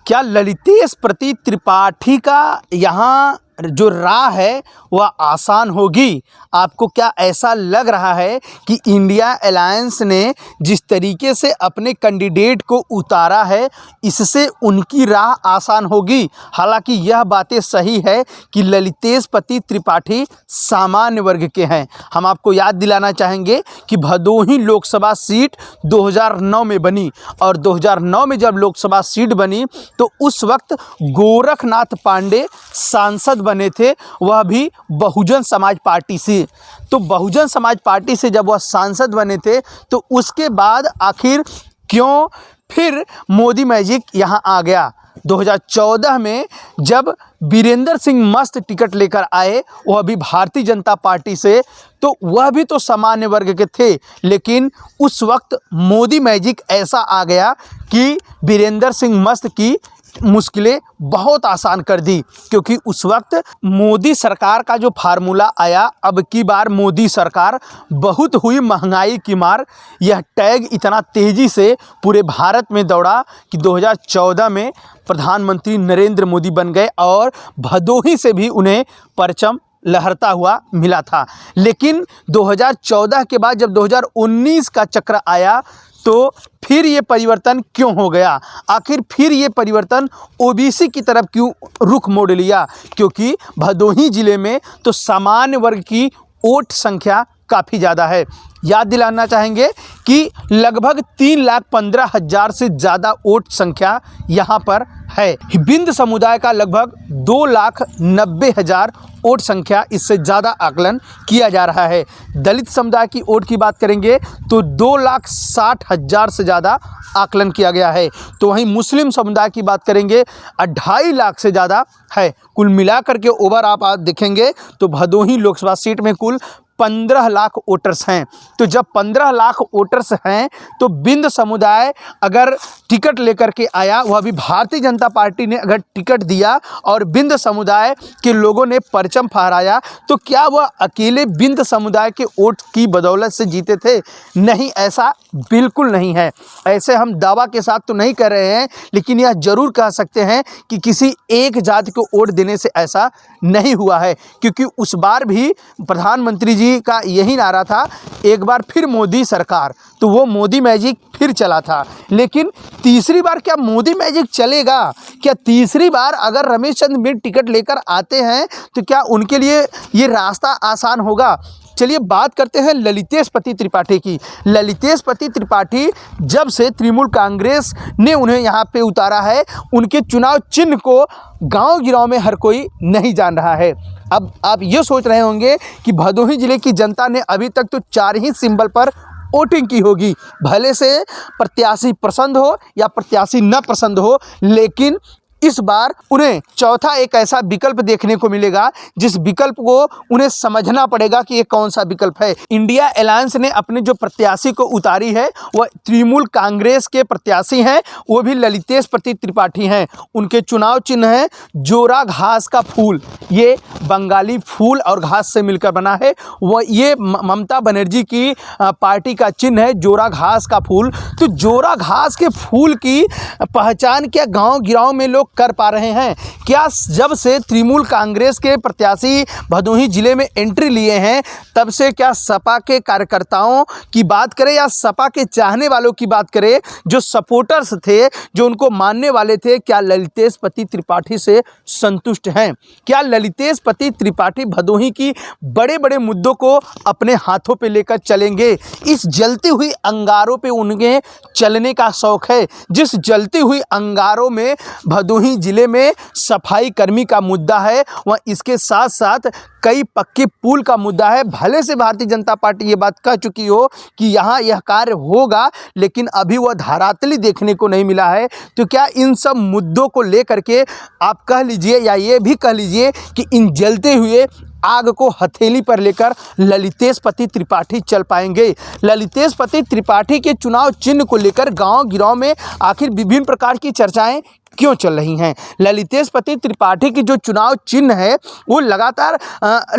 क्या ललितेश प्रति त्रिपाठी का यहाँ जो राह है वह आसान होगी? आपको क्या ऐसा लग रहा है कि इंडिया अलायंस ने जिस तरीके से अपने कैंडिडेट को उतारा है इससे उनकी राह आसान होगी? हालांकि यह बातें सही है कि ललितेश प्रति त्रिपाठी सामान्य वर्ग के हैं। हम आपको याद दिलाना चाहेंगे कि भदोही लोकसभा सीट 2009 में बनी और 2009 में जब लोकसभा सीट बनी तो उस वक्त गोरखनाथ पांडे सांसद बने थे, वह भी बहुजन समाज पार्टी से। तो बहुजन समाज पार्टी से जब वह सांसद बने थे तो उसके बाद आखिर क्यों फिर मोदी मैजिक यहाँ आ गया? 2014 में जब वीरेंद्र सिंह मस्त टिकट लेकर आए, वह भी भारतीय जनता पार्टी से, तो वह भी तो सामान्य वर्ग के थे, लेकिन उस वक्त मोदी मैजिक ऐसा आ गया कि वीरेंद्र सिंह मस्त की मुश्किलें बहुत आसान कर दी। क्योंकि उस वक्त मोदी सरकार का जो फार्मूला आया, अब की बार मोदी सरकार बहुत हुई महंगाई की मार, यह टैग इतना तेज़ी से पूरे भारत में दौड़ा कि 2014 में प्रधानमंत्री नरेंद्र मोदी बन गए और भदोही से भी उन्हें परचम लहरता हुआ मिला था। लेकिन 2014 के बाद जब 2019 का चक्र आया तो फिर ये परिवर्तन क्यों हो गया? आखिर फिर ये परिवर्तन ओबीसी की तरफ क्यों रुख मोड़ लिया? क्योंकि भदोही ज़िले में तो सामान्य वर्ग की वोट संख्या काफ़ी ज़्यादा है। याद दिलाना चाहेंगे कि लगभग 3,15,000 से ज़्यादा वोट संख्या यहाँ पर है। बिंद समुदाय का लगभग 2,90,000 वोट संख्या, इससे ज़्यादा आकलन किया जा रहा है। दलित समुदाय की वोट की बात करेंगे तो 2,60,000 से ज़्यादा आकलन किया गया है। तो वहीं मुस्लिम समुदाय की बात करेंगे 2.5 लाख से ज़्यादा है। कुल मिलाकर के ओवर आप देखेंगे तो भदोही लोकसभा सीट में कुल 15 लाख वोटर्स हैं। तो जब 15 लाख वोटर्स हैं तो बिंद समुदाय अगर टिकट लेकर के आया, वह भी भारतीय जनता पार्टी ने अगर टिकट दिया और बिंद समुदाय के लोगों ने परचम फहराया, तो क्या वह अकेले बिंद समुदाय के वोट की बदौलत से जीते थे? नहीं, ऐसा बिल्कुल नहीं है। ऐसे हम दावा के साथ तो नहीं कर रहे हैं, लेकिन यह जरूर कह सकते हैं कि किसी एक जाति को वोट देने से ऐसा नहीं हुआ है। क्योंकि उस बार भी प्रधानमंत्री जी का यही नारा था, एक बार फिर मोदी सरकार, तो वो मोदी मैजिक फिर चला था। लेकिन तीसरी बार क्या मोदी मैजिक चलेगा? क्या तीसरी बार अगर रमेश चंद्र बिष्ट टिकट लेकर आते हैं तो क्या उनके लिए ये रास्ता आसान होगा? चलिए बात करते हैं ललितेश प्रति त्रिपाठी की। ललितेश प्रति त्रिपाठी जब से तृणमूल कांग्रेस ने उन्हें यहाँ पे उतारा है, उनके चुनाव चिन्ह को गांव गिराव में हर कोई नहीं जान रहा है। अब आप ये सोच रहे होंगे कि भदोही ज़िले की जनता ने अभी तक तो 4 ही सिंबल पर वोटिंग की होगी, भले से प्रत्याशी पसंद हो या प्रत्याशी न पसंद हो, लेकिन इस बार उन्हें चौथा एक ऐसा विकल्प देखने को मिलेगा जिस विकल्प को उन्हें समझना पड़ेगा कि ये कौन सा विकल्प है। इंडिया अलायंस ने अपने जो प्रत्याशी को उतारी है वह तृणमूल कांग्रेस के प्रत्याशी हैं, वो भी ललितेश प्रति त्रिपाठी हैं। उनके चुनाव चिन्ह है जोरा घास का फूल। ये बंगाली फूल और घास से मिलकर बना है। वह ये ममता बनर्जी की पार्टी का चिन्ह है जोरा घास का फूल। तो जोरा घास के फूल की पहचान क्या गाँव गिराव में लोग कर पा रहे हैं? क्या जब से तृणमूल कांग्रेस के प्रत्याशी भदोही जिले में एंट्री लिए हैं तब से क्या सपा के कार्यकर्ताओं की बात करें या सपा के चाहने वालों की बात करें, जो सपोर्टर्स थे, जो उनको मानने वाले थे, क्या ललितेश प्रति त्रिपाठी से संतुष्ट हैं? क्या ललितेश प्रति त्रिपाठी भदोही की बड़े बड़े मुद्दों को अपने हाथों पे लेकर चलेंगे? इस जलती हुई अंगारों पे उन्हें चलने का शौक है। जिस जलती हुई अंगारों में भदोही जिले में सफाई कर्मी का मुद्दा है, वह इसके साथ साथ कई पक्के पुल का मुद्दा है। भले से भारतीय जनता पार्टी ये बात कह चुकी हो कि यहाँ यह कार्य होगा, लेकिन अभी वह धरातली देखने को नहीं मिला है। तो क्या इन सब मुद्दों को लेकर के आप कह लीजिए या ये भी कह लीजिए कि इन जलते हुए आग को हथेली पर लेकर ललितेश प्रति त्रिपाठी चल पाएंगे? ललितेश प्रति त्रिपाठी के चुनाव चिन्ह को लेकर गांव गिराव में आखिर विभिन्न प्रकार की चर्चाएं क्यों चल रही हैं। ललितेश पति त्रिपाठी की जो चुनाव चिन्ह है वो लगातार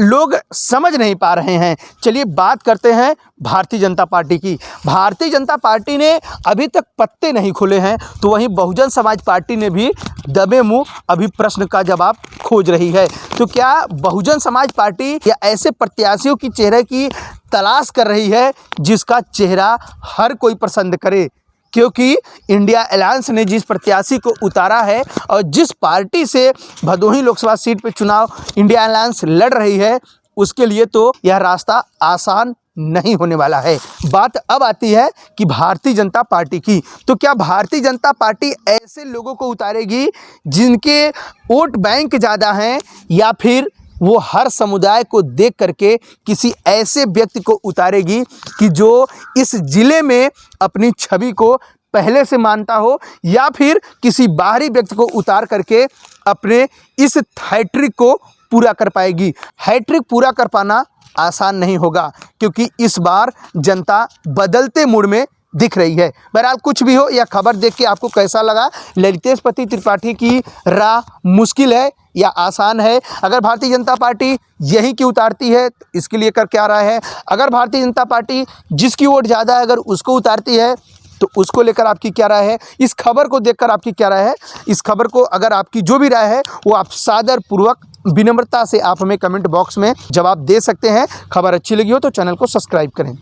लोग समझ नहीं पा रहे हैं। चलिए बात करते हैं भारतीय जनता पार्टी की। भारतीय जनता पार्टी ने अभी तक पत्ते नहीं खुले हैं, तो वहीं बहुजन समाज पार्टी ने भी दबे मुंह अभी प्रश्न का जवाब खोज रही है। तो क्या बहुजन समाज पार्टी या ऐसे प्रत्याशियों की चेहरे की तलाश कर रही है जिसका चेहरा हर कोई पसंद करे? क्योंकि इंडिया अलायंस ने जिस प्रत्याशी को उतारा है और जिस पार्टी से भदोही लोकसभा सीट पर चुनाव इंडिया अलायंस लड़ रही है, उसके लिए तो यह रास्ता आसान नहीं होने वाला है। बात अब आती है कि भारतीय जनता पार्टी की। तो क्या भारतीय जनता पार्टी ऐसे लोगों को उतारेगी जिनके वोट बैंक ज़्यादा हैं, या फिर वो हर समुदाय को देख करके किसी ऐसे व्यक्ति को उतारेगी कि जो इस ज़िले में अपनी छवि को पहले से मानता हो, या फिर किसी बाहरी व्यक्ति को उतार करके अपने इस हैट्रिक को पूरा कर पाएगी? हैट्रिक पूरा कर पाना आसान नहीं होगा, क्योंकि इस बार जनता बदलते मूड में दिख रही है। बहरहाल कुछ भी हो, यह खबर देख के आपको कैसा लगा? ललितेश पति त्रिपाठी की राह मुश्किल है या आसान है? अगर भारतीय जनता पार्टी यही की उतारती है तो इसके लिए कर क्या रहा है? अगर भारतीय जनता पार्टी जिसकी वोट ज़्यादा है अगर उसको उतारती है तो उसको लेकर आपकी क्या राय है? इस खबर को देखकर आपकी क्या राय है? इस खबर को अगर आपकी जो भी राय है वो आप सादर पूर्वक विनम्रता से आप हमें कमेंट बॉक्स में जवाब दे सकते हैं। खबर अच्छी लगी हो तो चैनल को सब्सक्राइब करें।